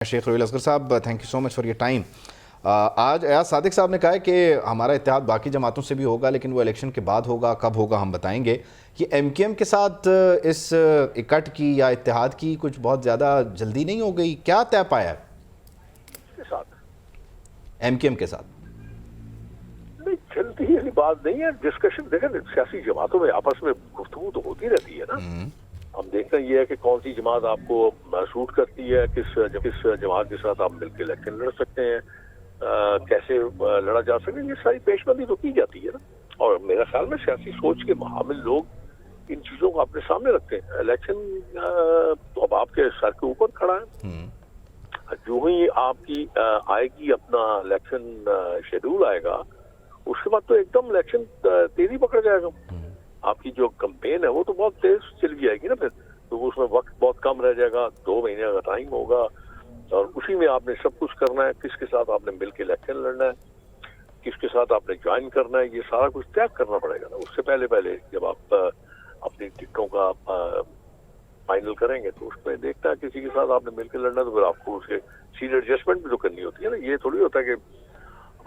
शेख रोहिल असगर साहब, thank you so much for your time. आज एयाज सादिक साहब ने कहा है कि हमारा इत्तेहाद बाकी जमातों से भी होगा, लेकिन वो इलेक्शन के बाद होगा। कब होगा हम बताएंगे। कि एमकेएम के साथ इस इकट्ठ की या इत्तेहाद की कुछ बहुत ज़्यादा जल्दी नहीं हो गई? क्या तय पाया है एमकेएम के साथ? नहीं, जल्दी वाली बात नहीं है। डिस्कशन देखें, सियासी जमातों में आपस में गुफ्तगू तो होती रहती है ना। हम देखते हैं ये है कि कौन सी जमात आपको सूट करती है, किस जमात के साथ आप मिलकर इलेक्शन लड़ सकते हैं, कैसे लड़ा जा सकता है। ये सारी पेशबंदी तो की जाती है ना। और मेरा ख्याल में सियासी सोच के हामिल लोग इन चीजों को अपने सामने रखते हैं। इलेक्शन तो अब आपके सर के ऊपर खड़ा है। जो ही आपकी आएगी अपना इलेक्शन शेड्यूल आएगा, उसके बाद तो एकदम इलेक्शन तेजी पकड़ जाएगा। आपकी जो कैंपेन है वो तो बहुत तेज चली जाएगी ना। फिर तो उसमें वक्त बहुत कम रह जाएगा, 2 महीने का टाइम होगा और उसी में आपने सब कुछ करना है। किसके साथ आपने मिलकर इलेक्शन लड़ना है, किसके साथ आपने ज्वाइन करना है, ये सारा कुछ तय करना पड़ेगा ना। उससे पहले जब आप अपनी टिकटों का फाइनल करेंगे तो उसमें देखता है किसी के साथ आपने मिलकर लड़ना, तो फिर आपको उसके सीट एडजस्टमेंट भी तो करनी होती है ना। ये थोड़ी होता है कि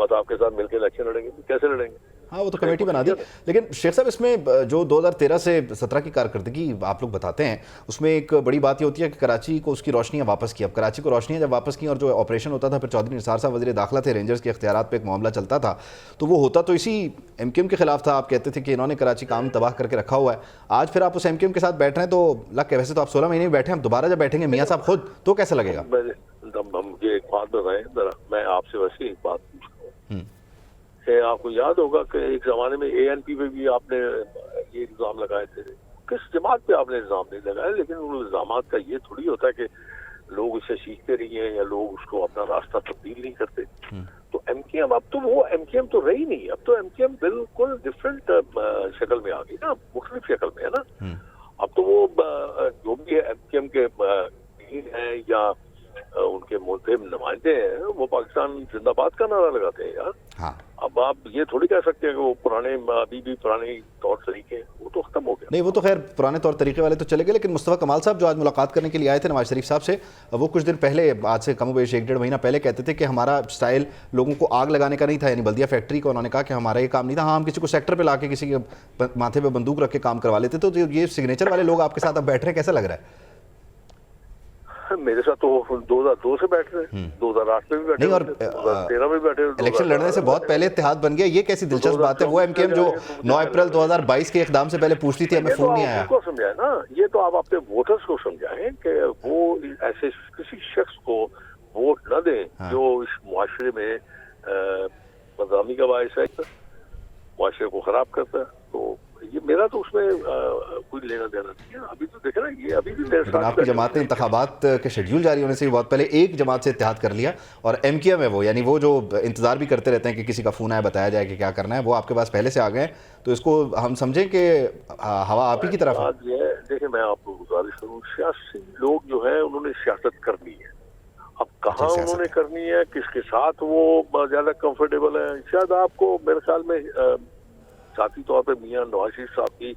बस आपके साथ मिलकर इलेक्शन लड़ेंगे, तो कैसे लड़ेंगे? हाँ, वो तो कमेटी बना दी। लेकिन शेख साहब, इसमें जो 2013 से 17 की कारकर्दगी आप लोग बताते हैं, उसमें एक बड़ी बात ये होती है कि कराची को उसकी रोशनियाँ वापस की। अब कराची को रोशनियाँ जब वापस की और जो ऑपरेशन होता था, फिर चौधरी निसार साहब वज़ीर दाखिला थे, रेंजर्स के इख्तियारात पे एक मामला चलता था, तो वो होता तो इसी एमकेएम के खिलाफ था। आप कहते थे कि इन्होंने कराची काम तबाह करके रखा हुआ है। आज फिर आप उस एमकेएम के साथ बैठ रहे हैं तो लग के, वैसे तो आप 16 महीने में बैठे हैं, अब दोबारा जब बैठेंगे मियाँ साहब खुद, तो कैसा लगेगा? मुझे एक बात बताएं जरा, मैं आपसे वैसे एक बात पूछता हूँ। आपको याद होगा कि एक जमाने में एएनपी पे भी आपने ये इल्जाम लगाए थे। किस जमात पे आपने इल्जाम नहीं लगाया, लेकिन उन इल्जामात का ये थोड़ी होता है कि लोग इससे सीखते रही हैं या लोग उसको अपना रास्ता तब्दील नहीं करते। तो एमकेएम, अब तो वो एमकेएम तो रही नहीं। अब तो एमकेएम बिल्कुल डिफरेंट शक्ल में आ गई ना, मुख्तलिफ शक्ल में है ना। अब तो वो जो भी है एमकेएम के हैं या उनके मुल्ज़िम नुमाइंदे हैं, वो पाकिस्तान जिंदाबाद का नारा लगाते हैं यार। हाँ। अब आप ये थोड़ी कह सकते हैं कि वो अभी भी पुराने तौर तरीके वो तो खत्म हो गया। नहीं, वो तो खैर पुराने तौर तरीके वाले तो चले गए। लेकिन मुस्तफ़ा कमाल साहब जो आज मुलाकात करने के लिए आए थे नवाज शरीफ साहब से, वो कुछ दिन पहले, आज से कम बेश 1-1.5 महीना पहले, कहते थे कि हमारा स्टाइल लोगों को आग लगाने का नहीं था, यानी बल्दिया फैक्ट्री को। उन्होंने कहा कि हमारा ये काम नहीं था। हाँ, हम किसी को सेक्टर पे लाके किसी के माथे पे बंदूक रख के काम करवा लेते। तो ये सिग्नेचर वाले लोग आपके साथ अब बैठ रहे हैं, कैसा लग रहा है? मेरे साथ तो 2002 से बैठ रहे हैं, 2008 में भी बैठे, नहीं, और 2013 में बैठे, इलेक्शन लड़ने से बहुत पहले इत्तेहाद बन गया। ये कैसी दिलचस्प बात है? वो एमकेएम जो 9 अप्रैल 2022 के इकदाम से पहले पूछती थी, हमें फोन नहीं आया। उनको समझाए ना, ये तो आप अपने वोटर्स को समझाएं कि वो ऐसे किसी शख्स को वोट न दें जो इस मुआशरे में बदनामी का बायस है, मुआशरे को खराब करता है। तो ये मेरा तो उसमें कोई लेना देना नहीं है। अभी तो देखे ना, ये अभी भी मेरे साथ आपकी जमात ने इंतखाबात के शेड्यूल जारी होने से बहुत पहले एक जमात से इत्तेहाद कर लिया, और एमकेएम है वो, यानी वो जो इंतजार भी करते रहते हैं कि किसी का फोन आए, बताया जाए कि क्या करना है, वो आपके पास पहले से आ गए। तो इसको हम समझें कि हवा आप ही की तरफ है। देखिए, मैं आपको गुजारिश करूँ, सियासी लोग जो है उन्होंने सियासत करनी है। अब कहाँ उन्होंने करनी है, किसके साथ वो ज्यादा कंफर्टेबल है, शायद आपको मेरे ख्याल में साथी तौर पे मियां नवाज शरीफ साहब की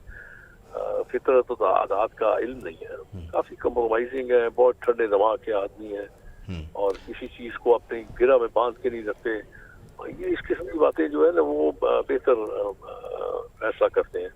फितरत और आदात का इल्म नहीं है। काफी कम्प्रोमाइजिंग है, बहुत ठंडे दिमाग के आदमी है और किसी चीज को अपनी गिरा में बांध के नहीं रखते। ये इस किस्म की बातें जो है ना, वो बेहतर फैसला करते हैं।